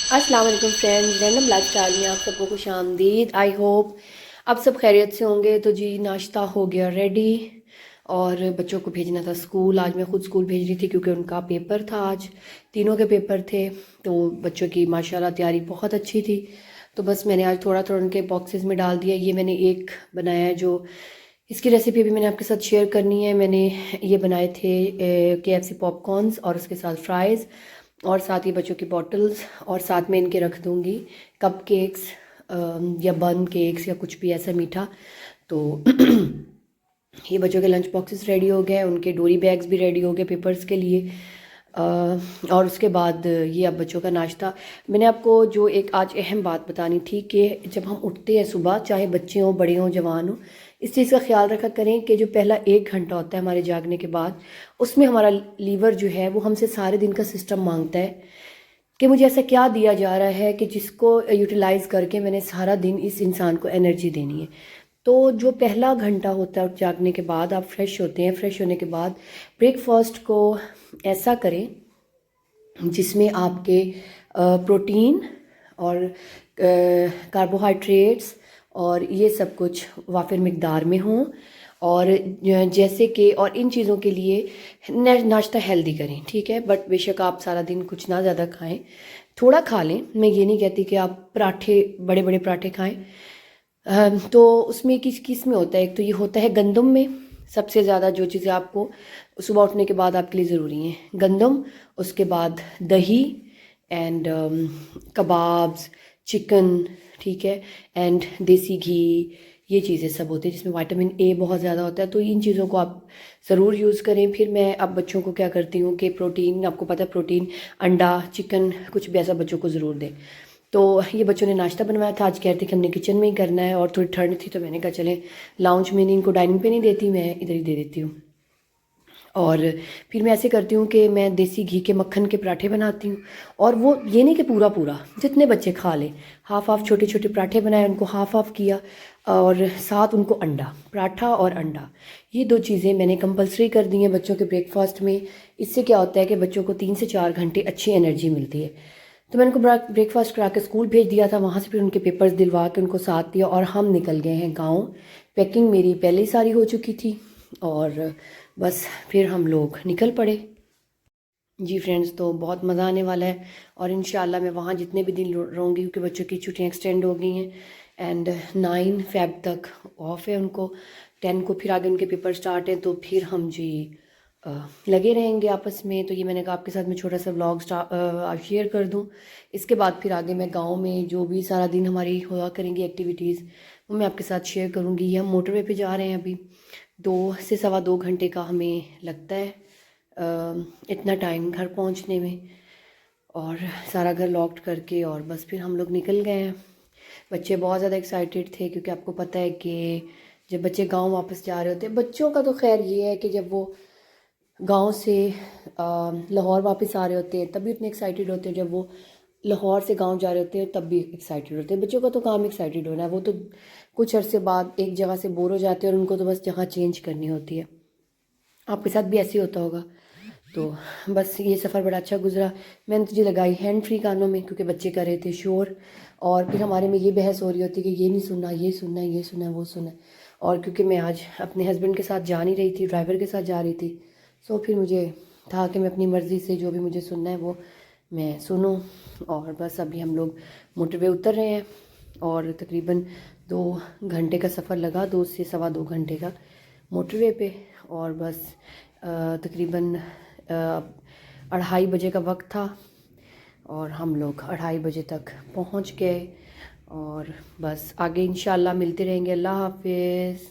अस्सलाम वालेकुम friends, random lifestyle में आप सबको खुश आमदीद। आई होप आप सब खैरियत से होंगे। तो जी नाश्ता हो गया रेडी और बच्चों को भेजना था स्कूल। आज मैं ख़ुद स्कूल भेज रही थी क्योंकि उनका पेपर था, आज तीनों के पेपर थे। तो बच्चों की माशाल्लाह तैयारी बहुत अच्छी थी। तो बस मैंने आज थोड़ा थोड़ा उनके बॉक्सेस में डाल दिया। ये मैंने एक बनाया है, जो इसकी रेसिपी भी मैंने आपके साथ शेयर करनी है। मैंने ये बनाए थे KFC पॉपकॉर्न्स और उसके साथ फ्राइज़, और साथ ही बच्चों की बॉटल्स, और साथ में इनके रख दूँगी कप केक्स या बन केक्स या कुछ भी ऐसा मीठा। तो ये बच्चों के लंच बॉक्सेस रेडी हो गए, उनके डोरी बैग्स भी रेडी हो गए पेपर्स के लिए। और उसके बाद ये अब बच्चों का नाश्ता। मैंने आपको जो एक आज अहम बात बतानी थी कि जब हम उठते हैं सुबह, चाहे बच्चे हों, बड़े हों, जवान हों, इस चीज़ का ख्याल रखा करें कि जो पहला 1 घंटा होता है हमारे जागने के बाद, उसमें हमारा लीवर जो है वो हमसे सारे दिन का सिस्टम मांगता है कि मुझे ऐसा क्या दिया जा रहा है कि जिसको यूटिलाइज़ करके मैंने सारा दिन इस इंसान को एनर्जी देनी है। तो जो पहला घंटा होता है जागने के बाद, आप फ्रेश होते हैं, फ्रेश होने के बाद ब्रेकफास्ट को ऐसा करें जिसमें आपके प्रोटीन और कार्बोहाइड्रेट्स और ये सब कुछ वाफिर मिकदार में हों। और जैसे कि और इन चीज़ों के लिए नाश्ता हेल्दी करें, ठीक है। बट बेशक आप सारा दिन कुछ ना ज़्यादा खाएं, थोड़ा खा लें। मैं ये नहीं कहती कि आप पराठे, बड़े बड़े पराठे खाएं। तो उसमें किस किस में होता है, एक तो ये होता है गंदम में। सबसे ज़्यादा जो चीज़ें आपको सुबह उठने के बाद आपके लिए ज़रूरी हैं, गंदम, उसके बाद दही एंड कबाब्स, चिकन, ठीक है, एंड देसी घी। ये चीज़ें सब होती हैं जिसमें विटामिन ए बहुत ज़्यादा होता है। तो इन चीज़ों को आप ज़रूर यूज़ करें। फिर मैं अब बच्चों को क्या करती हूँ कि प्रोटीन, आपको पता है प्रोटीन, अंडा, चिकन, कुछ भी ऐसा बच्चों को ज़रूर दें। तो ये बच्चों ने नाश्ता बनवाया था, आज कह रहे थे कि हमने किचन में ही करना है, और थोड़ी ठंड थी तो मैंने कहा चलें लाउंज में, नहीं, इनको डाइनिंग पे नहीं देती, मैं इधर ही दे देती हूँ। और फिर मैं ऐसे करती हूँ कि मैं देसी घी के मक्खन के पराठे बनाती हूँ। और वो ये नहीं कि पूरा पूरा, जितने बच्चे खा लें, हाफ़ हाफ़ छोटे छोटे पराठे बनाए, उनको हाफ़ हाफ़ किया, और साथ उनको अंडा, पराठा और अंडा, ये 2 चीज़ें मैंने कंपलसरी कर दी हैं बच्चों के ब्रेकफास्ट में। इससे क्या होता है कि बच्चों को 3 से 4 घंटे अच्छी एनर्जी मिलती है। तो मैंने उनको ब्रेकफास्ट करा के स्कूल भेज दिया था, वहाँ से फिर उनके पेपर्स दिलवा के उनको साथ दिया, और हम निकल गए हैं गाँव। पैकिंग मेरी पहले ही सारी हो चुकी थी और बस फिर हम लोग निकल पड़े। जी फ्रेंड्स, तो बहुत मज़ा आने वाला है, और इंशाल्लाह मैं वहाँ जितने भी दिन रहूँगी, क्योंकि बच्चों की छुट्टियाँ एक्सटेंड हो गई हैं, एंड 9 फ़ेब तक ऑफ है उनको, 10 को फिर आगे उनके पेपर स्टार्ट हैं। तो फिर हम जी लगे रहेंगे आपस में। तो ये मैंने कहा आपके साथ मैं छोटा सा व्लॉग शेयर कर दूं। इसके बाद फिर आगे मैं गांव में जो भी सारा दिन हमारी हुआ करेंगी एक्टिविटीज़, वो मैं आपके साथ शेयर करूंगी। ये हम मोटरवे पे जा रहे हैं अभी, 2 से सवा 2 घंटे का हमें लगता है इतना टाइम घर पहुंचने में, और सारा घर लॉक्ड करके, और बस फिर हम लोग निकल गए हैं। बच्चे बहुत ज़्यादा एक्साइटेड थे, क्योंकि आपको पता है कि जब बच्चे गांव वापस जा रहे होते हैं, बच्चों का तो खैर ये है कि जब वो गांव से लाहौर वापस आ रहे होते हैं तब भी उतने एक्साइटेड होते हैं, जब वो लाहौर से गांव जा रहे होते हैं तब भी एक्साइटेड होते हैं। बच्चों का तो काम एक्साइटेड होना है, वो तो कुछ अरसे बाद एक जगह से बोर हो जाते हैं और उनको तो बस जगह चेंज करनी होती है। आपके साथ भी ऐसे ही होता होगा। तो बस ये सफ़र बड़ा अच्छा गुजरा। मैंने तुझे लगाई हैंड फ्री कानों में, क्योंकि बच्चे कर रहे थे शोर, और फिर हमारे में ये बहस हो रही होती कि ये नहीं सुनना, ये सुनना है, ये सुनना है, वो सुनना है। और क्योंकि मैं आज अपने हस्बैंड के साथ जा नहीं रही थी, ड्राइवर के साथ जा रही थी, सो फिर मुझे था कि मैं अपनी मर्ज़ी से जो भी मुझे सुनना है वो मैं सुनूं। और बस अभी हम लोग मोटरवे उतर रहे हैं, और तकरीबन 2 घंटे का सफ़र लगा, 2 से सवा 2 घंटे का मोटरवे पे। और बस तकरीबन 2:30 बजे का वक्त था, और हम लोग 2:30 बजे तक पहुंच गए। और बस आगे इंशाल्लाह मिलते रहेंगे। अल्लाह हाफिज़।